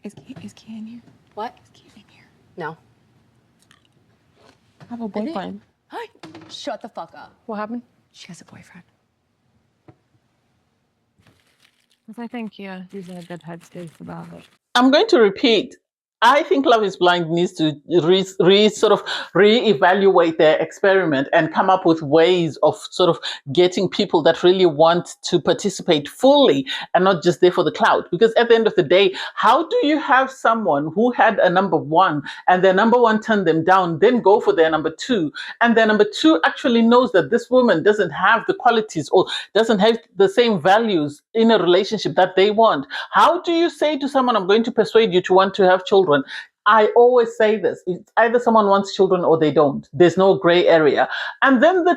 Is Keya in here? What? Is Keya in here? No. I have a boyfriend. Hi. Shut the fuck up. What happened? She has a boyfriend. Because I think he's in a good headspace about it. I'm going to repeat. I think Love is Blind needs to sort of reevaluate their experiment and come up with ways of sort of getting people that really want to participate fully and not just there for the clout. Because at the end of the day, how do you have someone who had a number one and their number one turned them down, then go for their number two, and their number two actually knows that this woman doesn't have the qualities or doesn't have the same values in a relationship that they want? How do you say to someone, I'm going to persuade you to want to have children? I always say this. It's either someone wants children or they don't. There's no gray area. And then the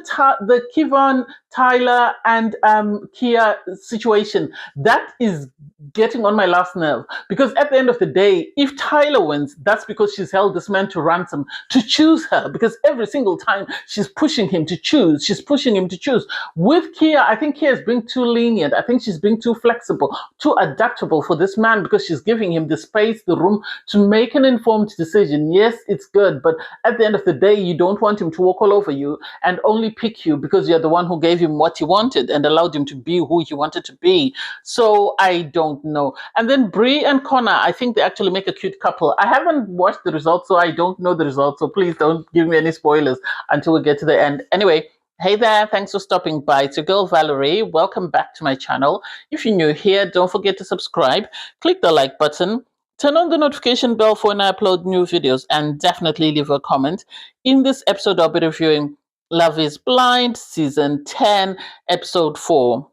Kievan, Tyler, and Keya situation, that is getting on my last nerve. Because at the end of the day, if Tyler wins, that's because she's held this man to ransom to choose her. Because every single time she's pushing him to choose, she's pushing him to choose. With Keya, I think Keya's being too lenient. I think she's being too flexible, too adaptable for this man because she's giving him the space, the room to make an informed decision. Yes, it's good, but at the end of the day, you don't want him to walk all over you and only pick you because you're the one who gave him what he wanted and allowed him to be who he wanted to be. So I don't know. And then Bri and Connor, I think they actually make a cute couple. I haven't watched the results, so I don't know the results. So please don't give me any spoilers until we get to the end. Anyway, hey there, thanks for stopping by. It's your girl Valerie. Welcome back to my channel. If you're new here, don't forget to subscribe. Click the like button. Turn on the notification bell for when I upload new videos, and definitely leave a comment. In this episode, I'll be reviewing Love is Blind, Season 10, Episode 4.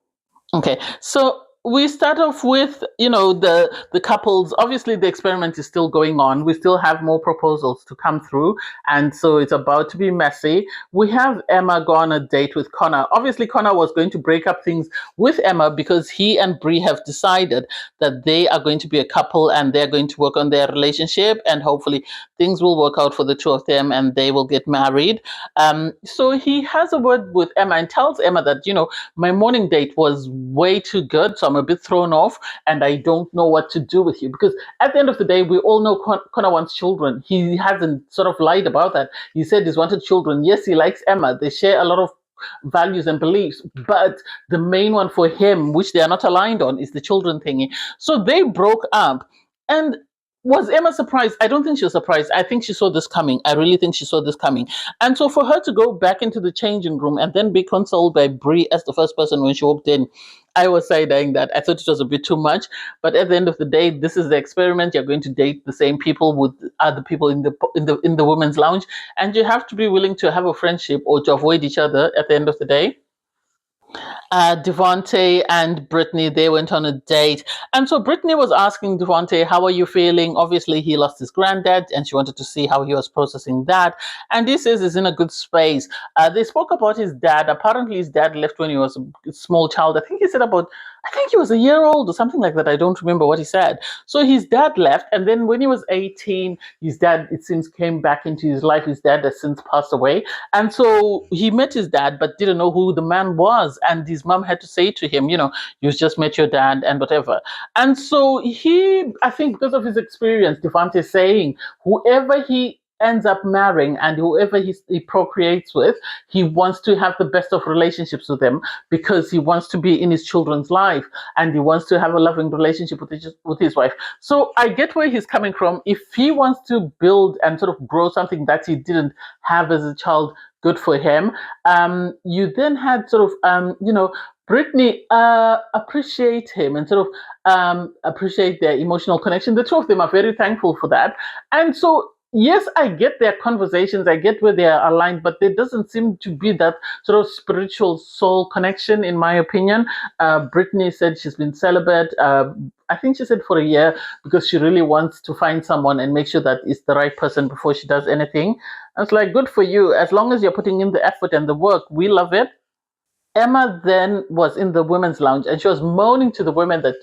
Okay, so we start off with, the couples. Obviously, the experiment is still going on. We still have more proposals to come through, and so it's about to be messy. We have Emma go on a date with Connor. Obviously, Connor was going to break up things with Emma because he and Bri have decided that they are going to be a couple and they're going to work on their relationship, and hopefully things will work out for the two of them and they will get married. So he has a word with Emma and tells Emma that, my morning date was way too good, so I'm a bit thrown off and I don't know what to do with you. Because at the end of the day, we all know Connor wants children. He hasn't sort of lied about that. He said he's wanted children. Yes, he likes Emma. They share a lot of values and beliefs, but the main one for him, which they are not aligned on, is the children thingy. So they broke up. And was Emma surprised? I don't think she was surprised. I think she saw this coming. I really think she saw this coming. And so for her to go back into the changing room and then be consoled by Bri as the first person when she walked in, I was side-eyeing that. I thought it was a bit too much. But at the end of the day, this is the experiment. You're going to date the same people with other people in the women's lounge, and you have to be willing to have a friendship or to avoid each other at the end of the day. Devonte and Britney, they went on a date. And so Britney was asking Devonte, how are you feeling? Obviously, he lost his granddad and she wanted to see how he was processing that. And he says he's in a good space. They spoke about his dad. Apparently, his dad left when he was a small child. I think he was a year old or something like that. I don't remember what he said. So his dad left. And then when he was 18, his dad, it seems, came back into his life. His dad has since passed away. And so he met his dad, but didn't know who the man was. And his mom had to say to him, you just met your dad and whatever. And so I think because of his experience, Devonte is saying, whoever he ends up marrying and whoever he procreates with, he wants to have the best of relationships with them because he wants to be in his children's life and he wants to have a loving relationship with his wife. So I get where he's coming from. If he wants to build and sort of grow something that he didn't have as a child, good for him. You then had sort of, Britney appreciate him and sort of appreciate their emotional connection. The two of them are very thankful for that. And so yes, I get their conversations, I get where they are aligned, but there doesn't seem to be that sort of spiritual soul connection, in my opinion. Britney said she's been celibate. I think she said for a year because she really wants to find someone and make sure that it's the right person before she does anything. I was like, good for you. As long as you're putting in the effort and the work, we love it. Emma then was in the women's lounge and she was moaning to the women that,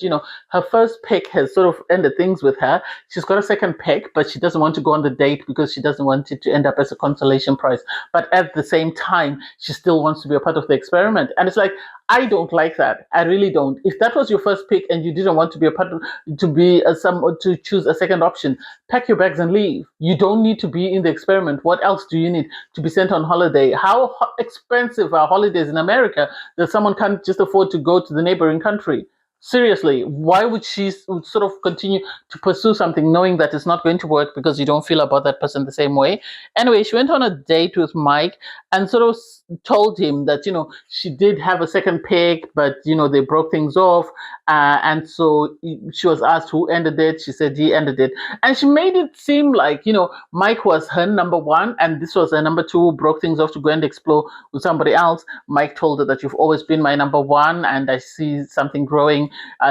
her first pick has sort of ended things with her. She's got a second pick, but she doesn't want to go on the date because she doesn't want it to end up as a consolation prize. But at the same time, she still wants to be a part of the experiment. And it's like, I don't like that. I really don't. If that was your first pick and you didn't want to be a part of, to be to choose a second option, pack your bags and leave. You don't need to be in the experiment. What else do you need to be sent on holiday? How expensive are holidays in America that someone can't just afford to go to the neighboring country? Seriously, why would she sort of continue to pursue something knowing that it's not going to work because you don't feel about that person the same way? Anyway, she went on a date with Mike and sort of told him that, she did have a second pick, but, they broke things off. And so she was asked who ended it. She said he ended it. And she made it seem like, Mike was her number one and this was her number two, who broke things off to go and explore with somebody else. Mike told her that you've always been my number one and I see something growing.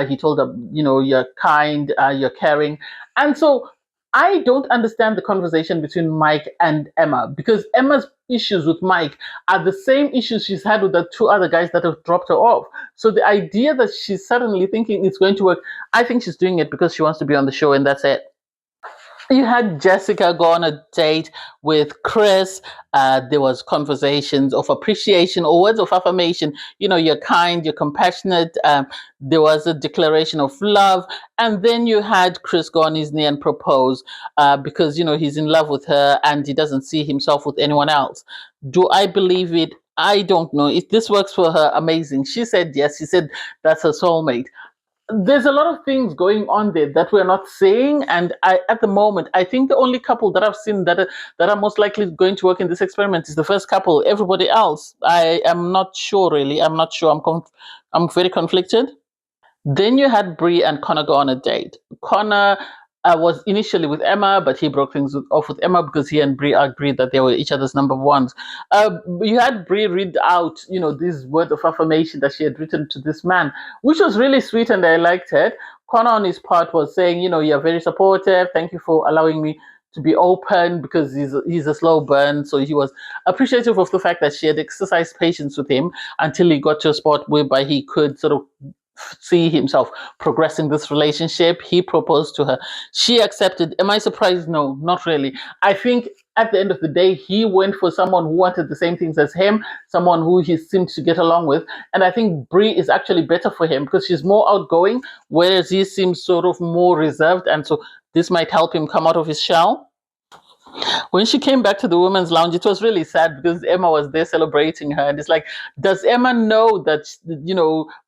He told her, you're kind, you're caring. And so I don't understand the conversation between Mike and Emma, because Emma's issues with Mike are the same issues she's had with the two other guys that have dropped her off. So the idea that she's suddenly thinking it's going to work, I think she's doing it because she wants to be on the show and that's it. You had Jessica go on a date with Chris. There was conversations of appreciation or words of affirmation. You're kind, you're compassionate. There was a declaration of love. And then you had Chris go on his knee and propose because, he's in love with her and he doesn't see himself with anyone else. Do I believe it? I don't know. If this works for her, amazing. She said yes. She said that's her soulmate. There's a lot of things going on there that we're not seeing, and at the moment, I think the only couple that I've seen that are most likely going to work in this experiment is the first couple. Everybody else, I am not sure. Really, I'm not sure. I'm very conflicted. Then you had Bri and Connor go on a date. Connor was initially with Emma, but he broke things off with Emma because he and Bri agreed that they were each other's number ones. You had Bri read out, these words of affirmation that she had written to this man, which was really sweet and I liked it. Connor on his part was saying, you're very supportive. Thank you for allowing me to be open, because he's a slow burn. So he was appreciative of the fact that she had exercised patience with him until he got to a spot whereby he could sort of see himself progressing this relationship. He proposed to her. She accepted. Am I surprised? No, not really. I think at the end of the day, he went for someone who wanted the same things as him, someone who he seemed to get along with. And I think Bri is actually better for him because she's more outgoing, whereas he seems sort of more reserved. And so this might help him come out of his shell. When she came back to the women's lounge, it was really sad because Emma was there celebrating her. And it's like, does Emma know that,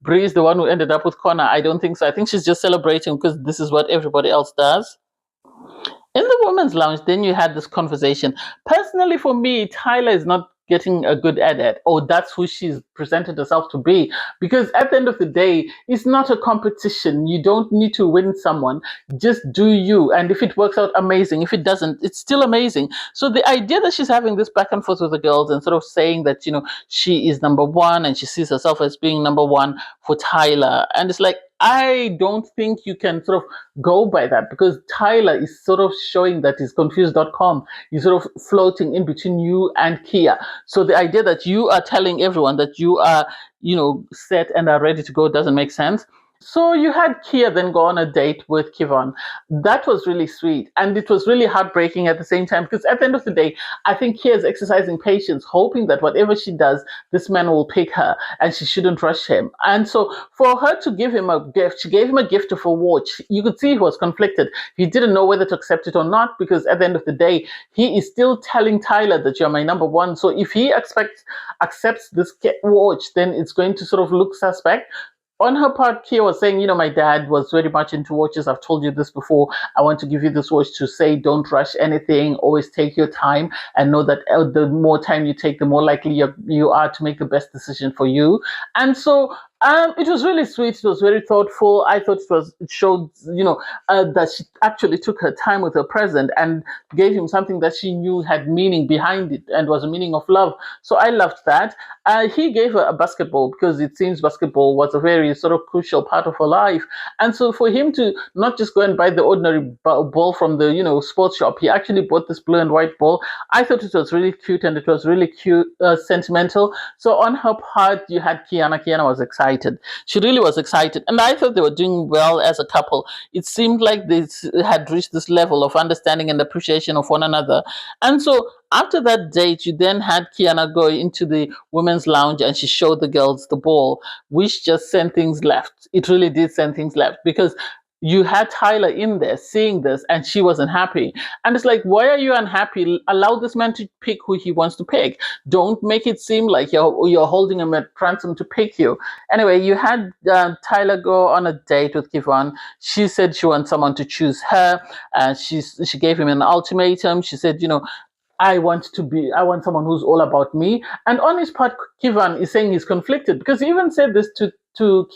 Bri is the one who ended up with Connor? I don't think so. I think she's just celebrating because this is what everybody else does. In the women's lounge, then you had this conversation. Personally, for me, Tyler is not getting a good edit, or that's who she's presented herself to be. Because at the end of the day, it's not a competition. You don't need to win someone. Just do you. And if it works out, amazing. If it doesn't, it's still amazing. So the idea that she's having this back and forth with the girls and sort of saying that, she is number one and she sees herself as being number one for Tyler. And it's like, I don't think you can sort of go by that, because Tyler is sort of showing that he's confused.com. He's sort of floating in between you and Keya. So the idea that you are telling everyone that you are, set and are ready to go doesn't make sense. So you had Keya then go on a date with Kievan. That was really sweet. And it was really heartbreaking at the same time, because at the end of the day, I think Keya is exercising patience, hoping that whatever she does, this man will pick her and she shouldn't rush him. And so for her to give him a gift, she gave him a gift of a watch. You could see he was conflicted. He didn't know whether to accept it or not, because at the end of the day, he is still telling Tyler that you're my number one. So if he accepts this watch, then it's going to sort of look suspect. On her part, Keya was saying, my dad was very much into watches. I've told you this before. I want to give you this watch to say, don't rush anything. Always take your time and know that the more time you take, the more likely you are to make the best decision for you. And so it was really sweet. It was very thoughtful. I thought it showed, that she actually took her time with her present and gave him something that she knew had meaning behind it and was a meaning of love. So I loved that. He gave her a basketball because it seems basketball was a very sort of crucial part of her life. And so for him to not just go and buy the ordinary ball from the, sports shop, he actually bought this blue and white ball. I thought it was really cute and it was really cute, sentimental. So on her part, you had Kiana. Kiana was excited. excited. She really was excited. And I thought they were doing well as a couple. It seemed like they had reached this level of understanding and appreciation of one another. And so after that date, you then had Kiana go into the women's lounge and she showed the girls the ball, which just sent things left. It really did send things left because you had Tyler in there seeing this and she wasn't happy. And it's like, why are you unhappy? Allow this man to pick who he wants to pick. Don't make it seem like you're holding him at ransom to pick you. Anyway, you had Tyler go on a date with Kievan. She said she wants someone to choose her. She gave him an ultimatum. She said, I want someone who's all about me. And on his part, Kievan is saying he's conflicted because he even said this to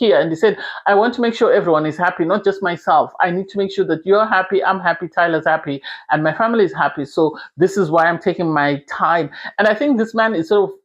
Keya, and he said, I want to make sure everyone is happy, not just myself. I need to make sure that you're happy, I'm happy, Tyler's happy, and my family is happy. So this is why I'm taking my time. And I think this man is sort of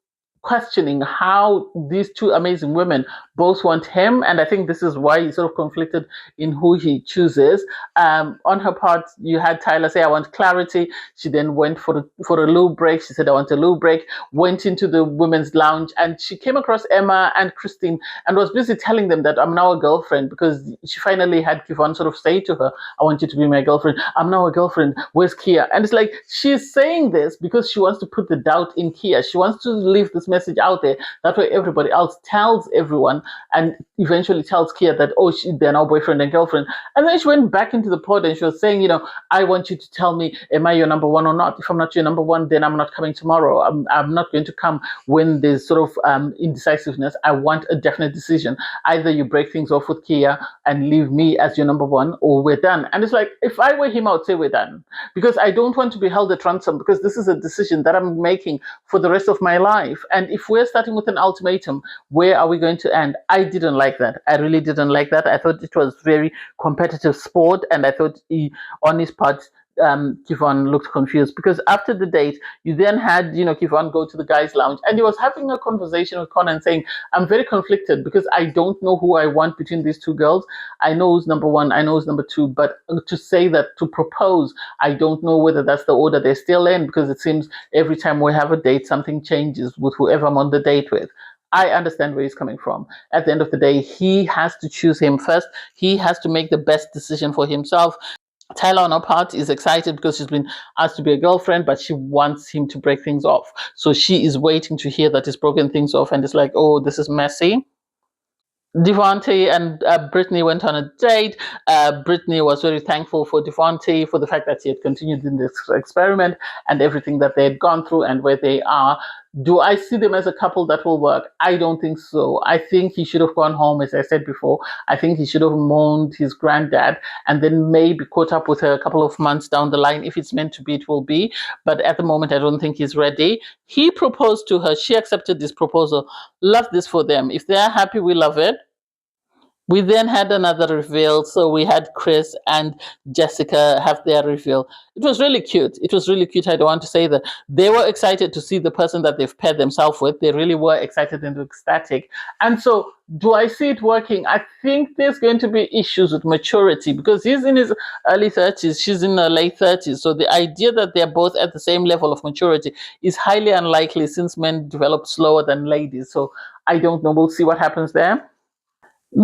questioning how these two amazing women both want him, and I think this is why he's sort of conflicted in who he chooses. On her part, you had Tyler say, I want clarity. She then went for a loo break. She said, I want a loo break, went into the women's lounge, and she came across Emma and Christine and was busy telling them that I'm now a girlfriend, because she finally had Kievan sort of say to her, I want you to be my girlfriend. I'm now a girlfriend. Where's Keya? And it's like she's saying this because she wants to put the doubt in Keya. She wants to leave this message out there. That way everybody else tells everyone and eventually tells Keya that, oh, they're now boyfriend and girlfriend. And then she went back into the pod and she was saying, I want you to tell me, am I your number one or not? If I'm not your number one, then I'm not coming tomorrow. I'm not going to come when there's sort of indecisiveness. I want a definite decision. Either you break things off with Keya and leave me as your number one, or we're done. And it's like, if I were him, I would say we're done, because I don't want to be held at ransom, because this is a decision that I'm making for the rest of my life. And if we're starting with an ultimatum, where are we going to end? I didn't like that. I really didn't like that. I thought it was very competitive sport, and I thought on his part, Kievan looked confused, because after the date, you then had, Kievan go to the guys' lounge, and he was having a conversation with Connor and saying, I'm very conflicted because I don't know who I want between these two girls. I know who's number one, I know who's number two, but to say that, to propose, I don't know whether that's the order they're still in, because it seems every time we have a date, something changes with whoever I'm on the date with. I understand where he's coming from. At the end of the day, he has to choose him first. He has to make the best decision for himself. Tyler, on her part, is excited because she's been asked to be a girlfriend, but she wants him to break things off. So she is waiting to hear that he's broken things off, and it's like, oh, this is messy. Devonte and Britney went on a date. Britney was very thankful for Devonte for the fact that he had continued in this experiment and everything that they had gone through and where they are. Do I see them as a couple that will work? I don't think so. I think he should have gone home, as I said before. I think he should have mourned his granddad and then maybe caught up with her a couple of months down the line. If it's meant to be, it will be. But at the moment, I don't think he's ready. He proposed to her. She accepted this proposal. Love this for them. If they're happy, we love it. We then had another reveal. So we had Chris and Jessica have their reveal. It was really cute. It was really cute. I don't want to say that. They were excited to see the person that they've paired themselves with. They really were excited and ecstatic. And so, do I see it working? I think there's going to be issues with maturity, because he's in his early 30s, she's in her late 30s. So the idea that they're both at the same level of maturity is highly unlikely, since men develop slower than ladies. So I don't know. We'll see what happens there.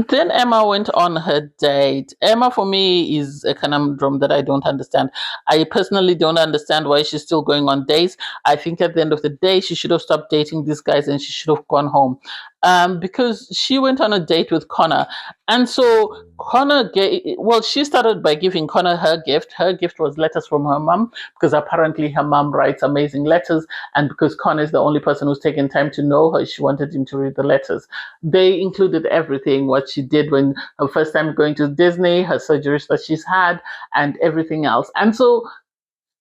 Then Emma went on her date. Emma, for me, is a conundrum that I don't understand. I personally don't understand why she's still going on dates. I think at the end of the day, she should have stopped dating these guys and she should have gone home. Because she went on a date with Connor. And so she started by giving Connor her gift. Her gift was letters from her mom, because apparently her mom writes amazing letters. And because Connor is the only person who's taken time to know her, she wanted him to read the letters. They included everything, what she did when her first time going to Disney, her surgeries that she's had, and everything else. And so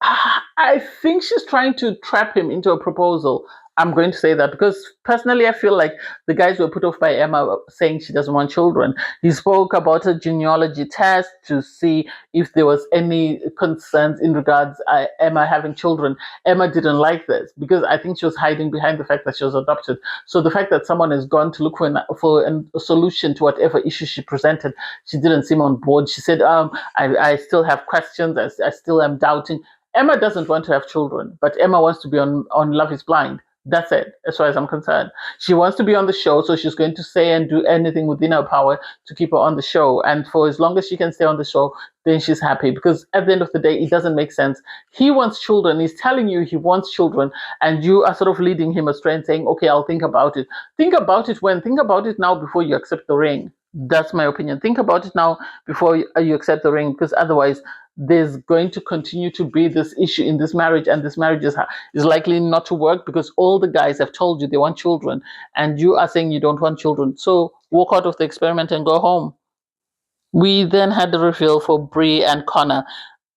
I think she's trying to trap him into a proposal. I'm going to say that because personally, I feel like the guys were put off by Emma saying she doesn't want children. He spoke about a genealogy test to see if there was any concerns in regards Emma having children. Emma didn't like this because I think she was hiding behind the fact that she was adopted. So the fact that someone has gone to look for a solution to whatever issue she presented, she didn't seem on board. She said, I still have questions. I still am doubting. Emma doesn't want to have children, but Emma wants to be on Love is Blind. That's it, as far as I'm concerned. She wants to be on the show, so she's going to say and do anything within her power to keep her on the show. And for as long as she can stay on the show, then she's happy. Because at the end of the day, it doesn't make sense. He wants children. He's telling you he wants children, and you are sort of leading him astray and saying, "Okay, I'll think about it." Think about it when? Think about it now before you accept the ring. That's my opinion. Think about it now before you accept the ring, because otherwise there's going to continue to be this issue in this marriage, and this marriage is likely not to work because all the guys have told you they want children, and you are saying you don't want children. So walk out of the experiment and go home. We then had the reveal for Bri and Connor.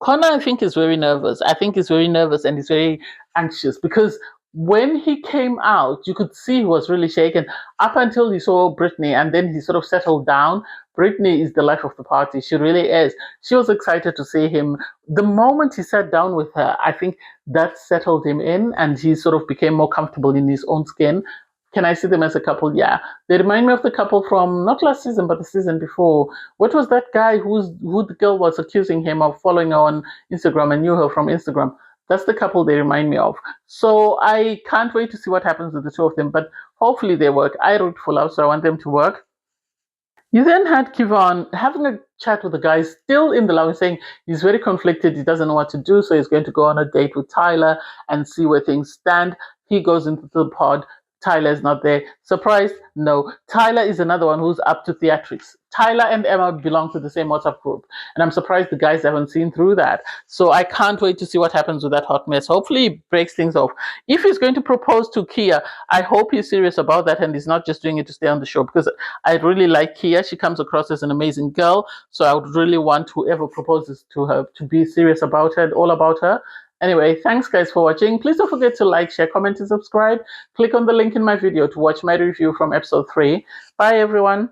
Connor, I think, is very nervous. I think he's very nervous and he's very anxious because when he came out, you could see he was really shaken up until he saw Britney, and then he sort of settled down. Britney is the life of the party. She really is. She was excited to see him. The moment he sat down with her, I think that settled him in and he sort of became more comfortable in his own skin. Can I see them as a couple? Yeah. They remind me of the couple from not last season, but the season before. What was that guy who the girl was accusing him of following her on Instagram and knew her from Instagram? That's the couple they remind me of. So I can't wait to see what happens with the two of them, but hopefully they work. I root for love, so I want them to work. You then had Kievan having a chat with the guy still in the lounge, saying he's very conflicted, he doesn't know what to do, so he's going to go on a date with Tyler and see where things stand. He goes into the pod. Tyler is not there. Surprised? No. Tyler is another one who's up to theatrics. Tyler and Emma belong to the same WhatsApp group, and I'm surprised the guys haven't seen through that. So I can't wait to see what happens with that hot mess. Hopefully, he breaks things off. If he's going to propose to Keya, I hope he's serious about that and he's not just doing it to stay on the show, because I really like Keya. She comes across as an amazing girl, so I would really want whoever proposes to her to be serious about her and all about her. Anyway, thanks guys for watching. Please don't forget to like, share, comment, and subscribe. Click on the link in my video to watch my review from episode 3. Bye everyone.